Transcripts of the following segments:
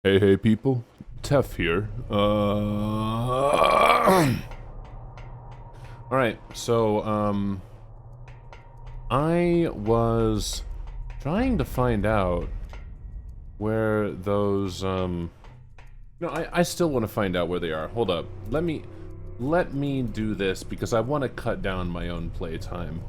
Hey, hey, people. Tef here. Alright, so, I was trying to find out where those, no, I still want to find out where they are. Hold up. Let me do this because I want to cut down my own playtime.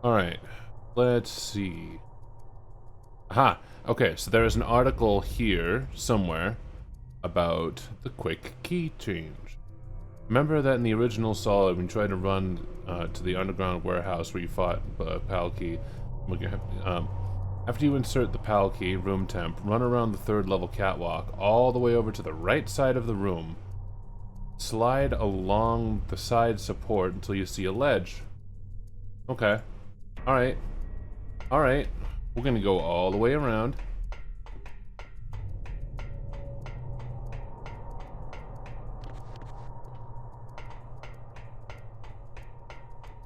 Alright, let's see. Aha! Okay, so there is an article here, somewhere, about the quick key change. Remember that in the original Solid, when you tried to run to the underground warehouse where you fought PAL key, after you insert the PAL key, room temp, run around the third level catwalk, all the way over to the right side of the room. Slide along the side support until you see a ledge. Okay. Alright. Alright. We're gonna go all the way around.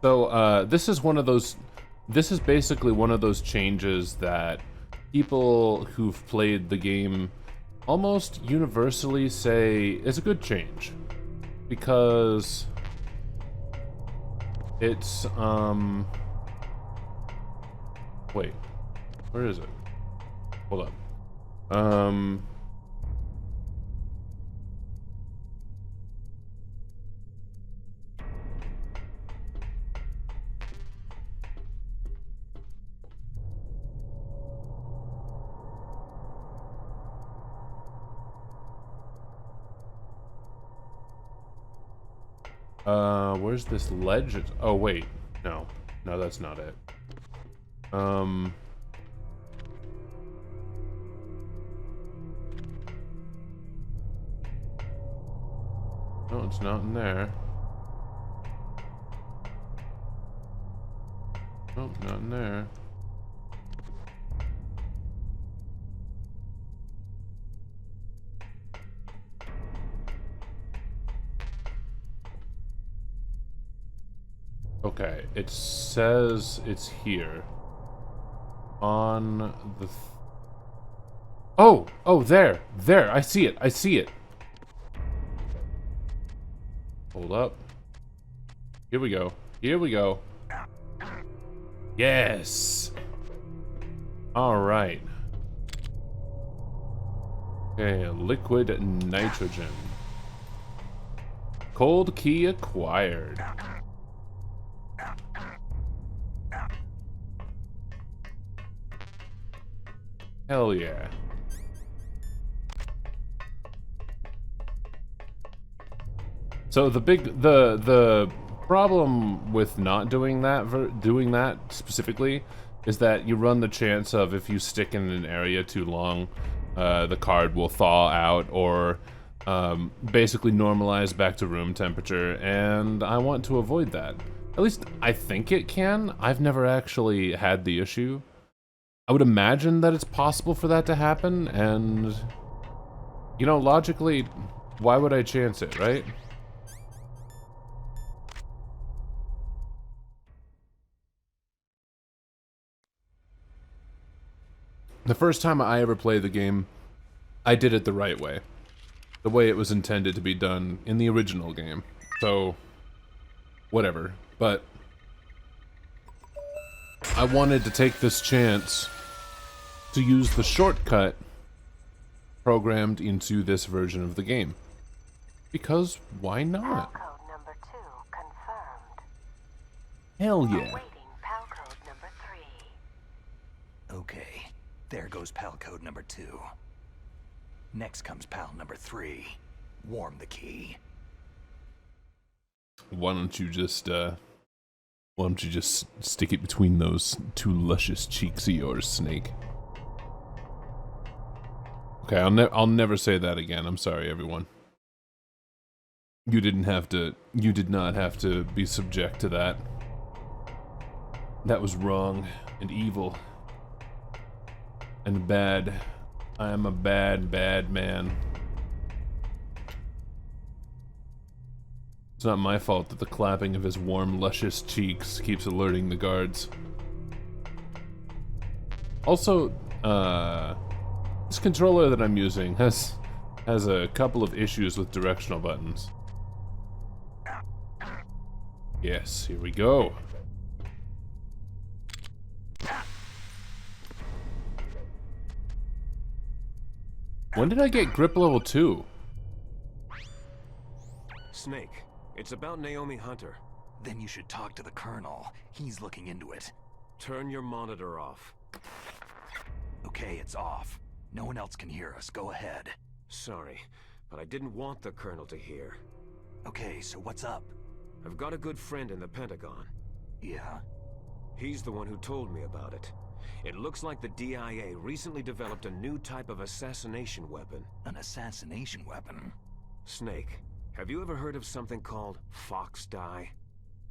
So, this is basically one of those changes that people who've played the game almost universally say is a good change. Because it's, wait, where is it? Hold up. Where's this ledge? Oh, wait. No. No, that's not it. No, it's not in there. Nope, not in there. Okay, it says it's here. On the... Oh, there! There! I see it! I see it! Hold up. Here we go. Here we go. Yes! Alright. Okay, liquid nitrogen. Cold key acquired. Hell yeah. So the problem with not doing that specifically is that you run the chance of, if you stick in an area too long, the card will thaw out or basically normalize back to room temperature, and I want to avoid that. At least I think it can. I've never actually had the issue. I would imagine that it's possible for that to happen, and, you know, logically, why would I chance it, right? The first time I ever played the game, I did it the right way. The way it was intended to be done in the original game. So, whatever. But I wanted to take this chance to use the shortcut programmed into this version of the game. Because why not? PAL code number 2 confirmed. Hell yeah. Awaiting PAL code number 3. Okay, there goes PAL code number 2. Next comes PAL number 3. Warm the key. Why don't you just stick it between those two luscious cheeks of yours, Snake? Okay, I'll never say that again. I'm sorry, everyone. You didn't have to. You did not have to be subject to that. That was wrong and evil and bad. I am a bad, bad man. It's not my fault that the clapping of his warm, luscious cheeks keeps alerting the guards. Also, this controller that I'm using has a couple of issues with directional buttons. Yes, here we go. When did I get grip level 2? Snake, it's about Naomi Hunter. Then you should talk to the Colonel. He's looking into it. Turn your monitor off. Okay, it's off. No one else can hear us. Go ahead. Sorry, but I didn't want the Colonel to hear. Okay, so what's up? I've got a good friend in the Pentagon. Yeah? He's the one who told me about it. It looks like the DIA recently developed a new type of assassination weapon. An assassination weapon? Snake, have you ever heard of something called Fox Dye?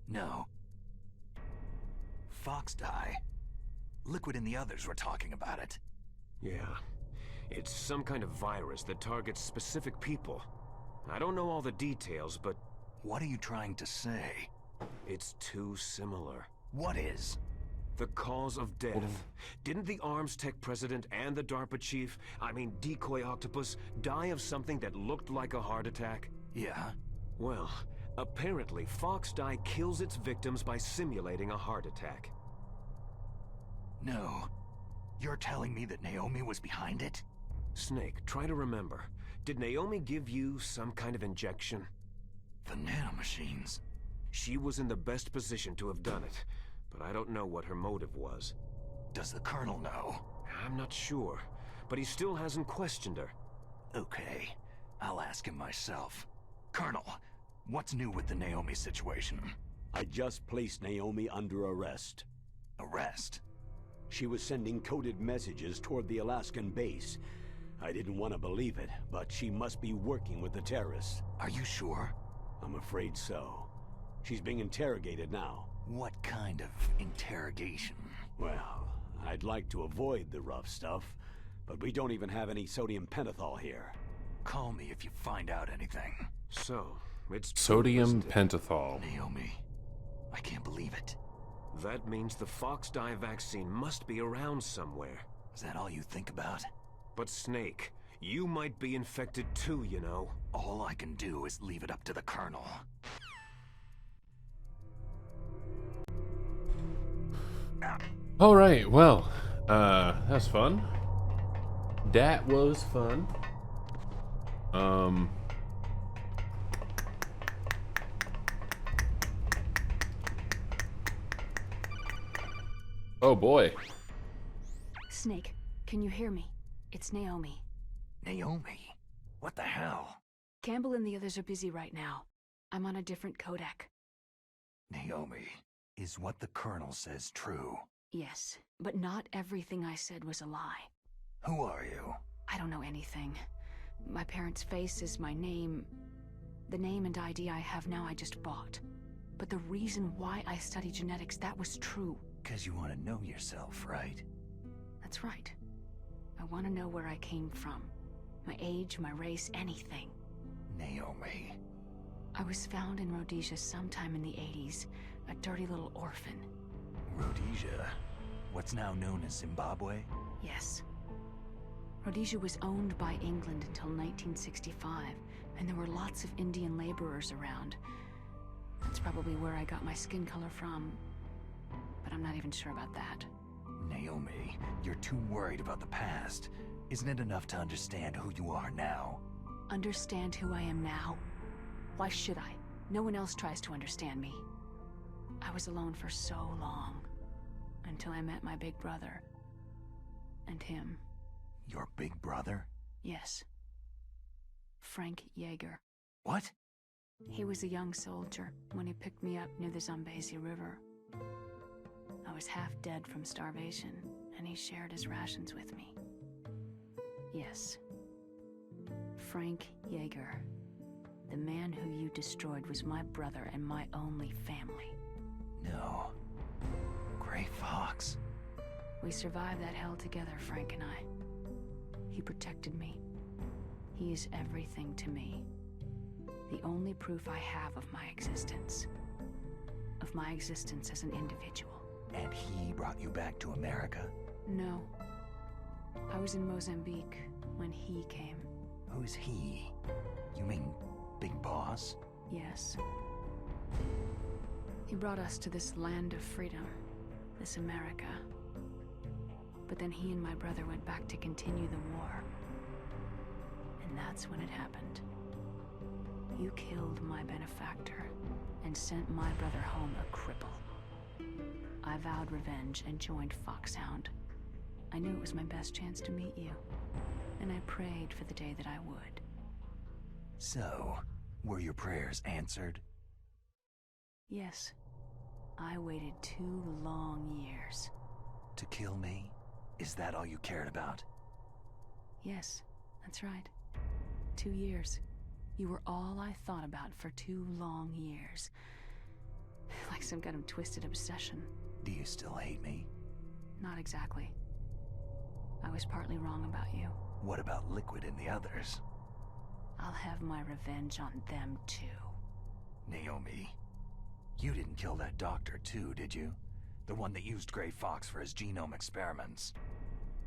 No. Fox Dye? Liquid and the others were talking about it. Yeah. It's some kind of virus that targets specific people. I don't know all the details, but... What are you trying to say? It's too similar. What is? The cause of death. Didn't the Arms Tech president and the DARPA chief, I mean Decoy Octopus, die of something that looked like a heart attack? Yeah? Well, apparently Fox Dye kills its victims by simulating a heart attack. No. You're telling me that Naomi was behind it? Snake, try to remember. Did Naomi give you some kind of injection? The nanomachines. She was in the best position to have done it, but I don't know what her motive was. Does the Colonel know? I'm not sure, but he still hasn't questioned her. Okay, I'll ask him myself. Colonel, what's new with the Naomi situation? I just placed Naomi under arrest. Arrest? She was sending coded messages toward the Alaskan base. I didn't want to believe it, but she must be working with the terrorists. Are you sure? I'm afraid so. She's being interrogated now. What kind of interrogation? Well, I'd like to avoid the rough stuff, but we don't even have any sodium pentothal here. Call me if you find out anything. So, it's true, Sodium isn't it? pentothal. Naomi, I can't believe it. That means the Fox Dye vaccine must be around somewhere. Is that all you think about? But Snake, you might be infected too, you know. All I can do is leave it up to the Colonel. Alright, well, that's fun. That was fun. Oh boy. Snake, can you hear me? It's Naomi. Naomi? What the hell? Campbell and the others are busy right now. I'm on a different codec. Naomi, is what the Colonel says true? Yes, but not everything I said was a lie. Who are you? I don't know anything. My parents' face is my name. The name and ID I have now I just bought. But the reason why I study genetics, that was true. 'Cause you want to know yourself, right? That's right. I want to know where I came from. My age, my race, anything. Naomi. I was found in Rhodesia sometime in the 80s, a dirty little orphan. Rhodesia? What's now known as Zimbabwe? Yes. Rhodesia was owned by England until 1965, and there were lots of Indian laborers around. That's probably where I got my skin color from, but I'm not even sure about that. Naomi, you're too worried about the past. Isn't it enough to understand who you are now? Understand who I am now? Why should I? No one else tries to understand me. I was alone for so long, until I met my big brother. And him. Your big brother? Yes. Frank Yeager. What? He was a young soldier when he picked me up near the Zambezi River. I was half dead from starvation, and he shared his rations with me. Yes. Frank Yeager. The man who you destroyed was my brother and my only family. No. Gray Fox. We survived that hell together, Frank and I. He protected me. He is everything to me. The only proof I have of my existence. Of my existence as an individual. And he brought you back to America? No. I was in Mozambique when he came. Who's he? You mean Big Boss? Yes. He brought us to this land of freedom, this America. But then he and my brother went back to continue the war. And that's when it happened. You killed my benefactor and sent my brother home a cripple. I vowed revenge and joined Foxhound. I knew it was my best chance to meet you, and I prayed for the day that I would. So, were your prayers answered? Yes. I waited 2 long years. To kill me? Is that all you cared about? Yes, that's right. 2 years. You were all I thought about for 2 long years. Like some kind of twisted obsession. Do you still hate me? Not exactly. I was partly wrong about you. What about Liquid and the others? I'll have my revenge on them too. Naomi, you didn't kill that doctor too, did you? The one that used Gray Fox for his genome experiments.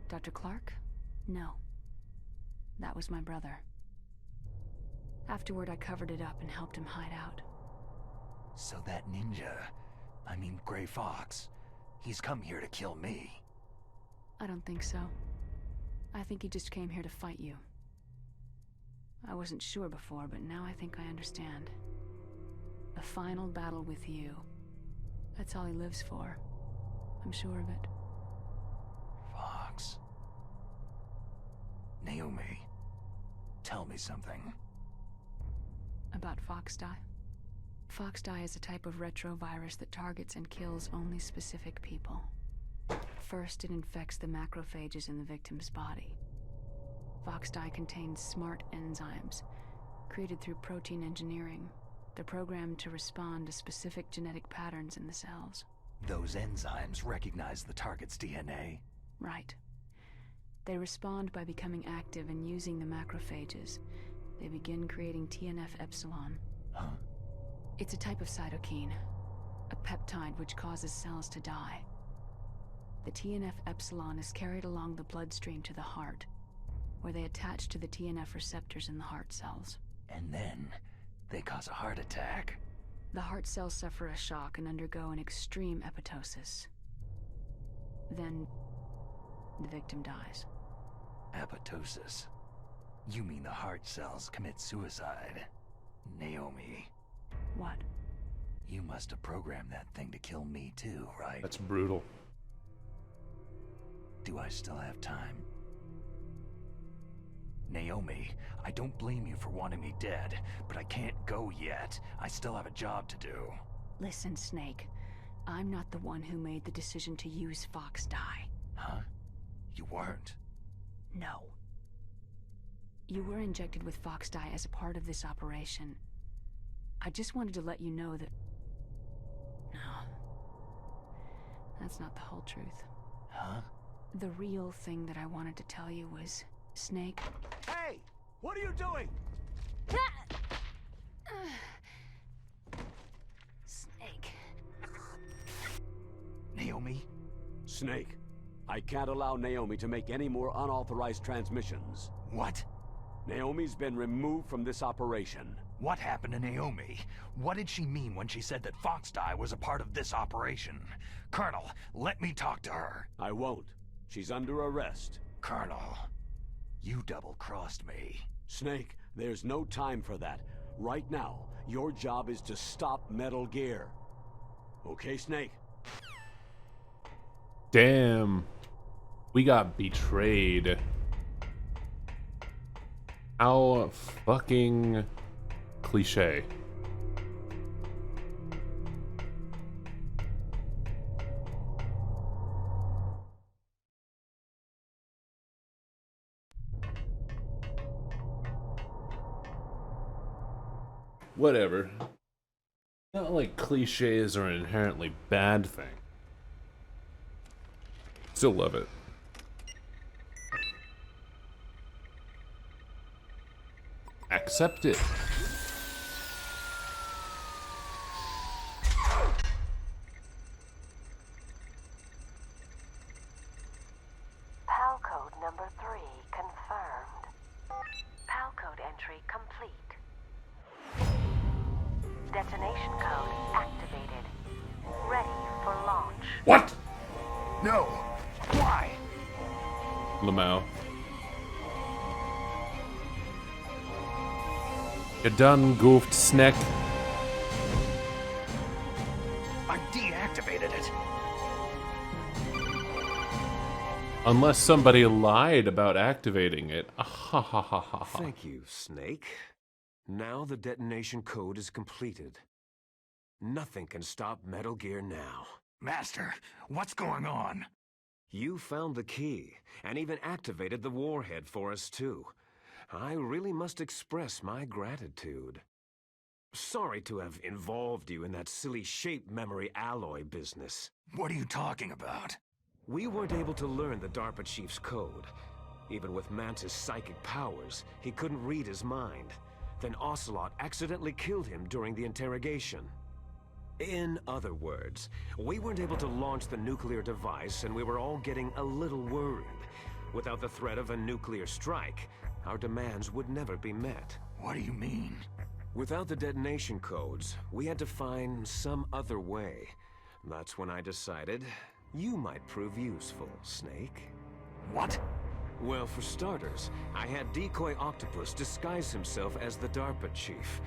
Dr. Clark? No. That was my brother. Afterward, I covered it up and helped him hide out. So that Gray Fox, he's come here to kill me. I don't think so. I think he just came here to fight you. I wasn't sure before, but now I think I understand. A final battle with you. That's all he lives for. I'm sure of it. Fox. Naomi, tell me something. About Foxdie? Foxdie is a type of retrovirus that targets and kills only specific people. First, it infects the macrophages in the victim's body. Foxdie contains smart enzymes, created through protein engineering. They're programmed to respond to specific genetic patterns in the cells. Those enzymes recognize the target's DNA? Right. They respond by becoming active and using the macrophages. They begin creating TNF-epsilon. Huh? It's a type of cytokine, a peptide which causes cells to die. The TNF-epsilon is carried along the bloodstream to the heart, where they attach to the TNF receptors in the heart cells. And then, they cause a heart attack. The heart cells suffer a shock and undergo an extreme apoptosis. Then, the victim dies. Apoptosis? You mean the heart cells commit suicide? Naomi. What? You must have programmed that thing to kill me too, right? That's brutal. Do I still have time? Naomi, I don't blame you for wanting me dead, but I can't go yet. I still have a job to do. Listen, Snake. I'm not the one who made the decision to use Foxdie. Huh? You weren't? No. You were injected with Foxdie as a part of this operation. I just wanted to let you know that... No. That's not the whole truth. Huh? The real thing that I wanted to tell you was... Snake... Hey! What are you doing? Snake... Naomi? Snake, I can't allow Naomi to make any more unauthorized transmissions. What? Naomi's been removed from this operation. What happened to Naomi? What did she mean when she said that Foxdie was a part of this operation? Colonel, let me talk to her. I won't. She's under arrest. Colonel, you double-crossed me. Snake, there's no time for that. Right now, your job is to stop Metal Gear. Okay, Snake? Damn. We got betrayed. How fucking cliche. whatever. Not like cliches are an inherently bad thing. Still love it. Accept it. PAL code number 3 confirmed. PAL code entry complete. Detonation code activated. Ready for launch. What? No! Why? Lamau. You done goofed, Sneck. I deactivated it. Unless somebody lied about activating it. Ah, ha ha ha ha ha. Thank you, Snake. Now the detonation code is completed. Nothing can stop Metal Gear now. Master, what's going on? You found the key, and even activated the warhead for us too. I really must express my gratitude. Sorry to have involved you in that silly shape memory alloy business. What are you talking about? We weren't able to learn the DARPA chief's code. Even with Mantis' psychic powers, he couldn't read his mind. Then Ocelot accidentally killed him during the interrogation. In other words, we weren't able to launch the nuclear device, and we were all getting a little worried. Without the threat of a nuclear strike, our demands would never be met. What do you mean? Without the detonation codes, we had to find some other way. That's when I decided you might prove useful, Snake. What? Well, for starters, I had Decoy Octopus disguise himself as the DARPA chief.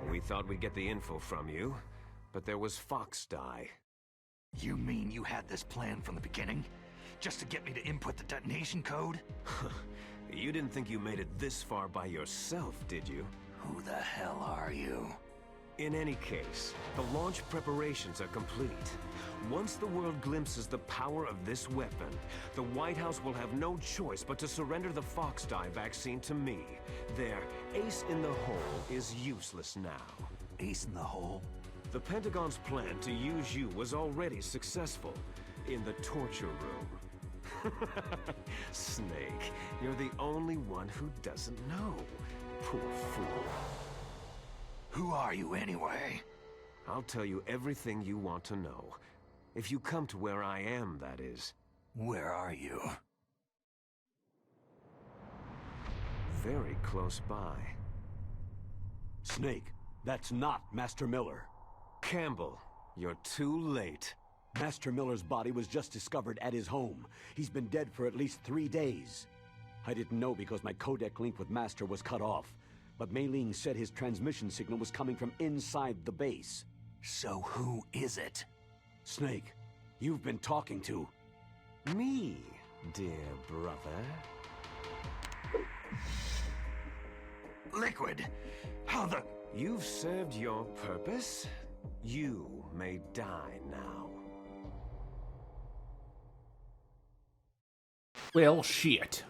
We thought we'd get the info from you, but there was Fox Die. You mean you had this plan from the beginning? Just to get me to input the detonation code? You didn't think you made it this far by yourself, did you? Who the hell are you? In any case, the launch preparations are complete. Once the world glimpses the power of this weapon, the White House will have no choice but to surrender the Fox Die vaccine to me. Their ace in the hole is useless now. Ace in the hole? The Pentagon's plan to use you was already successful in the torture room. Snake, you're the only one who doesn't know. Poor fool. Who are you anyway? I'll tell you everything you want to know. If you come to where I am, that is. Where are you? Very close by. Snake, that's not Master Miller. Campbell, you're too late. Master Miller's body was just discovered at his home. He's been dead for at least 3 days. I didn't know because my codec link with Master was cut off. But Mei Ling said his transmission signal was coming from inside the base. So who is it? Snake, you've been talking to... Me, dear brother. Liquid! How the... You've served your purpose. You may die now. Well, shit.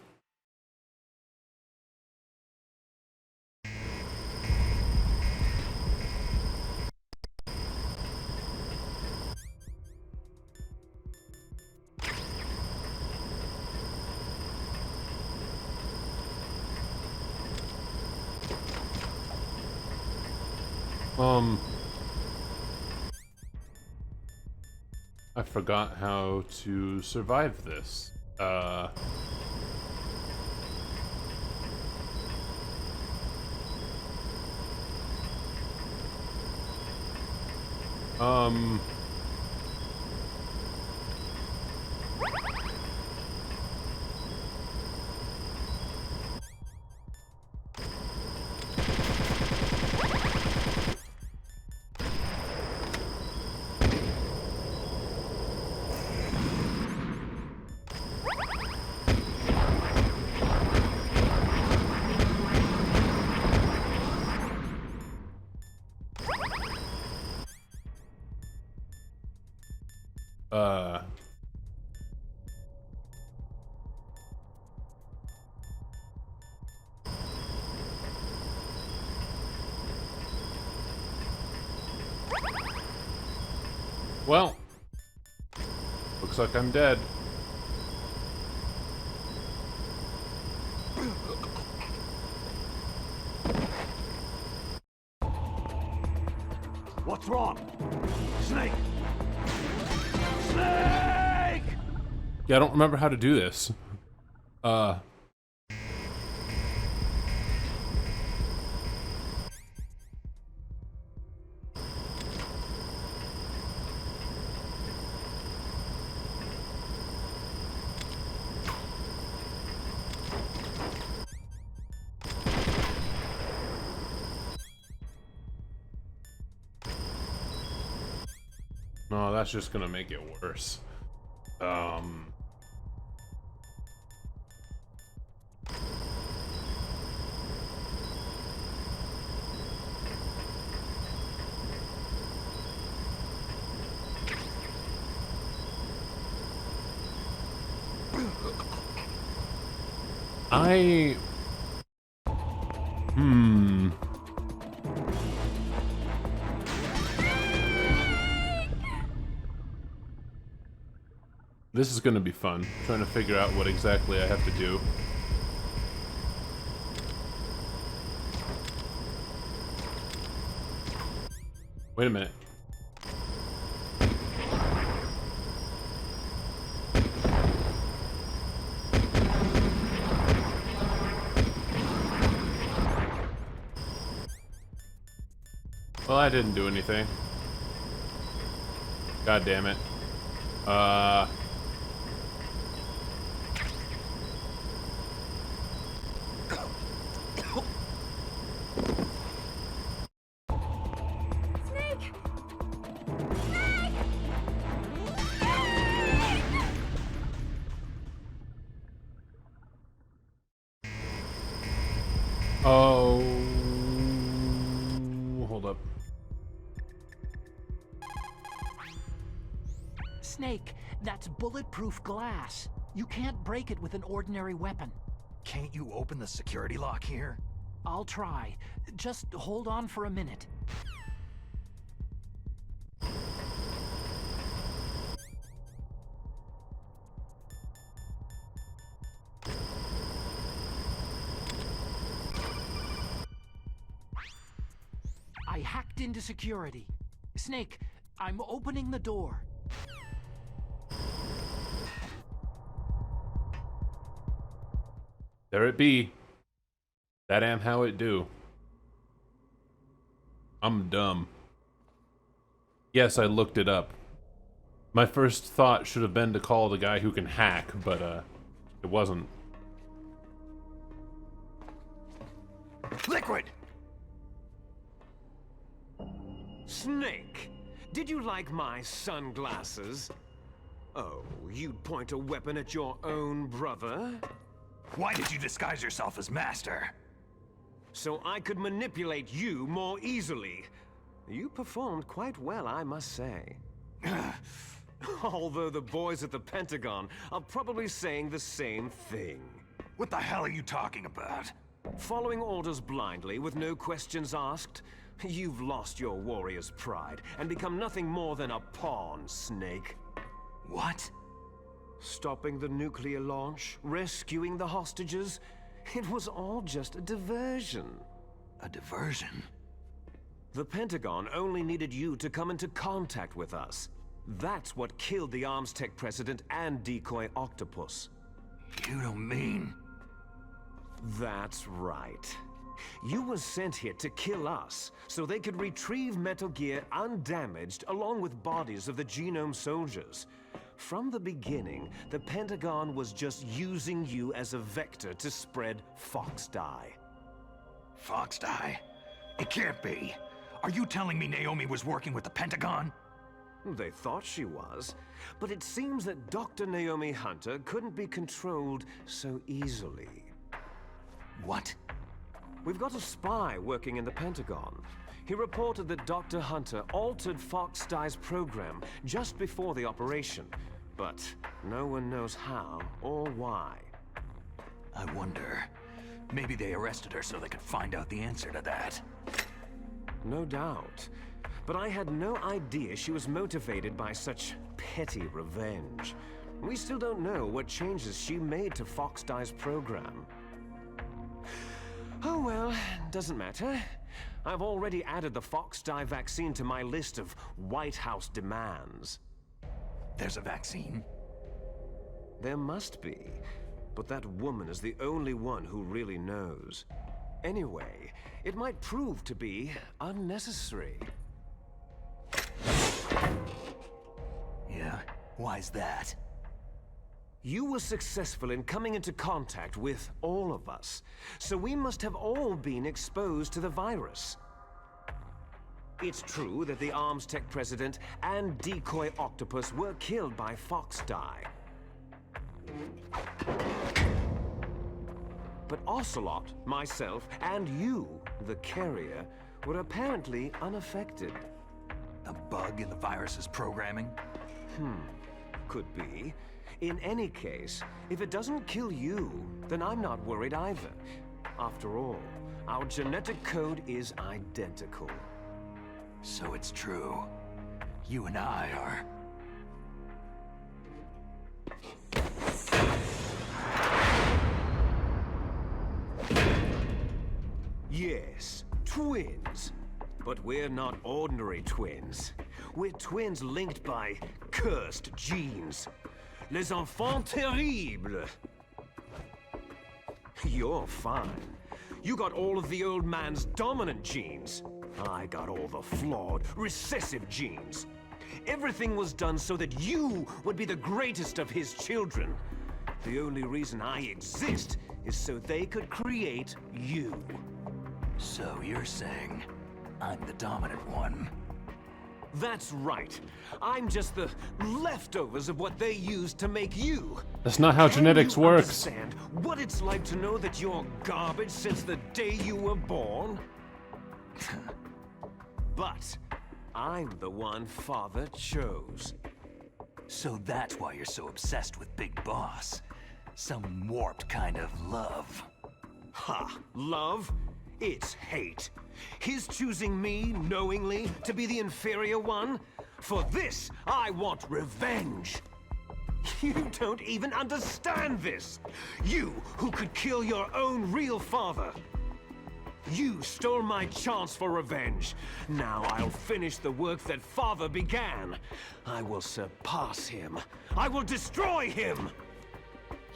I forgot how to survive this. Well, looks like I'm dead. What's wrong? Snake! Snake! Yeah, I don't remember how to do this. No, that's just gonna make it worse. This is gonna be fun, trying to figure out what exactly I have to do. Wait a minute. Well, I didn't do anything. God damn it. Snake! Oh, hold up. Snake, that's bulletproof glass. You can't break it with an ordinary weapon. Can't you open the security lock here? I'll try. Just hold on for a minute. I hacked into security. Snake, I'm opening the door. There it be. That am how it do. I'm dumb. Yes, I looked it up. My first thought should have been to call the guy who can hack, but it wasn't. Liquid! Snake, did you like my sunglasses? Oh, you'd point a weapon at your own brother? Why did you disguise yourself as Master? So I could manipulate you more easily. You performed quite well, I must say. Although the boys at the Pentagon are probably saying the same thing. What the hell are you talking about? Following orders blindly with no questions asked, you've lost your warrior's pride and become nothing more than a pawn, Snake. What? Stopping the nuclear launch, rescuing the hostages, it was all just a diversion. A diversion? The Pentagon only needed you to come into contact with us. That's what killed the Armstech president and decoy Octopus. You don't mean... That's right. You were sent here to kill us, so they could retrieve Metal Gear undamaged along with bodies of the Genome soldiers. From the beginning, the Pentagon was just using you as a vector to spread Fox Die. Fox Die? It can't be. Are you telling me Naomi was working with the Pentagon? They thought she was, but it seems that Dr. Naomi Hunter couldn't be controlled so easily. What? We've got a spy working in the Pentagon. He reported that Dr. Hunter altered Fox Die's program just before the operation, but no one knows how or why. I wonder. Maybe they arrested her so they could find out the answer to that. No doubt. but I had no idea she was motivated by such petty revenge. We still don't know what changes she made to Fox-Die's program. Oh well, doesn't matter. I've already added the Fox-Die vaccine to my list of White House demands. There's a vaccine? There must be, but that woman is the only one who really knows. Anyway, it might prove to be unnecessary. Yeah? Why's that? You were successful in coming into contact with all of us, so we must have all been exposed to the virus. It's true that the Armstech president and decoy octopus were killed by Fox-Die. But Ocelot, myself, and you, the carrier, were apparently unaffected. A bug in the virus's programming? Could be. In any case, if it doesn't kill you, then I'm not worried either. After all, our genetic code is identical. So it's true. You and I are... Yes, twins. But we're not ordinary twins. We're twins linked by cursed genes. Les enfants terribles. You're fine. You got all of the old man's dominant genes. I got all the flawed, recessive genes. Everything was done so that you would be the greatest of his children. The only reason I exist is so they could create you. So you're saying I'm the dominant one? That's right. I'm just the leftovers of what they used to make you. That's not how genetics Can you works. understand what it's like to know that you're garbage since the day you were born? But I'm the one Father chose. So that's why you're so obsessed with Big Boss. Some warped kind of love. Ha! Love? It's hate. His choosing me, knowingly, to be the inferior one? For this, I want revenge. You don't even understand this. You, who could kill your own real father. You stole my chance for revenge. Now I'll finish the work that Father began. I will surpass him. I will destroy him!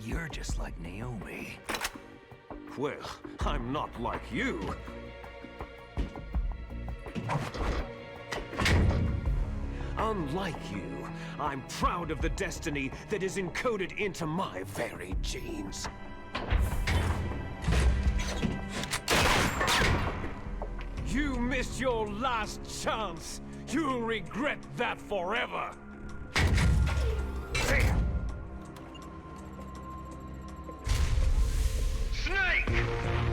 You're just like Naomi. Well, I'm not like you. Unlike you, I'm proud of the destiny that is encoded into my very genes. You missed your last chance. You'll regret that forever. Snake!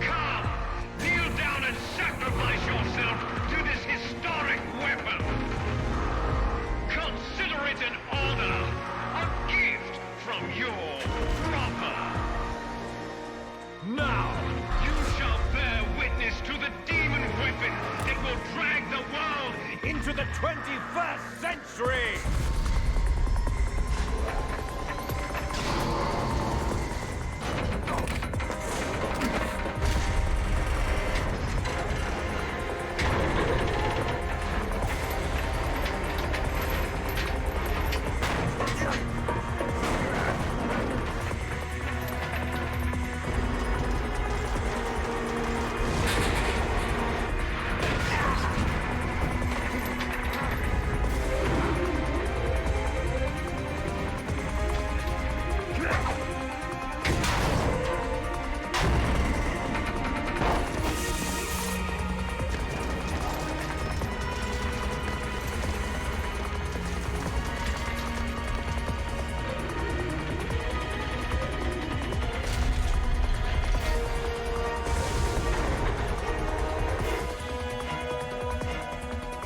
Come! Kneel down and sacrifice yourself to this historic weapon! Consider it an honor, a gift from your brother! Now, you shall bear witness to the demon weapon that will drag the world Into the 21st century!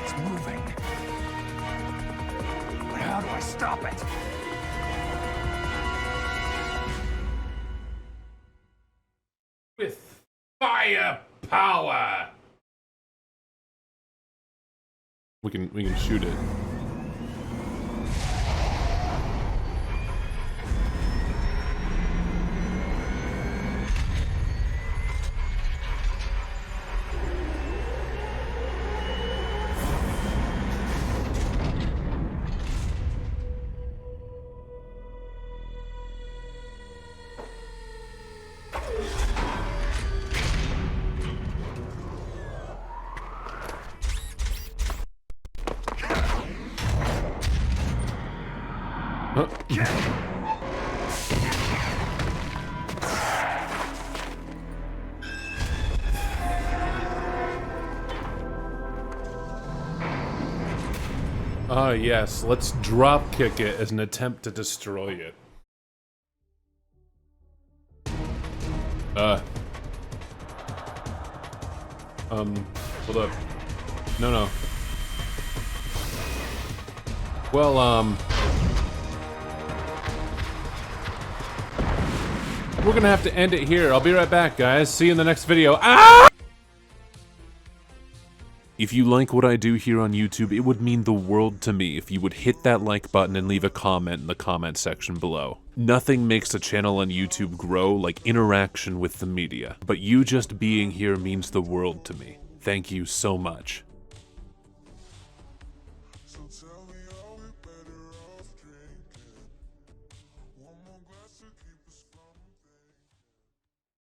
It's moving. But how do I stop it? With firepower. We can shoot it. Ah, yes, let's drop kick it as an attempt to destroy it. Hold up. No. Well, we're gonna have to end it here. I'll be right back, guys. See you in the next video. Ah! If you like what I do here on YouTube, it would mean the world to me if you would hit that like button and leave a comment in the comment section below. Nothing makes a channel on YouTube grow like interaction with the media, but you just being here means the world to me. Thank you so much.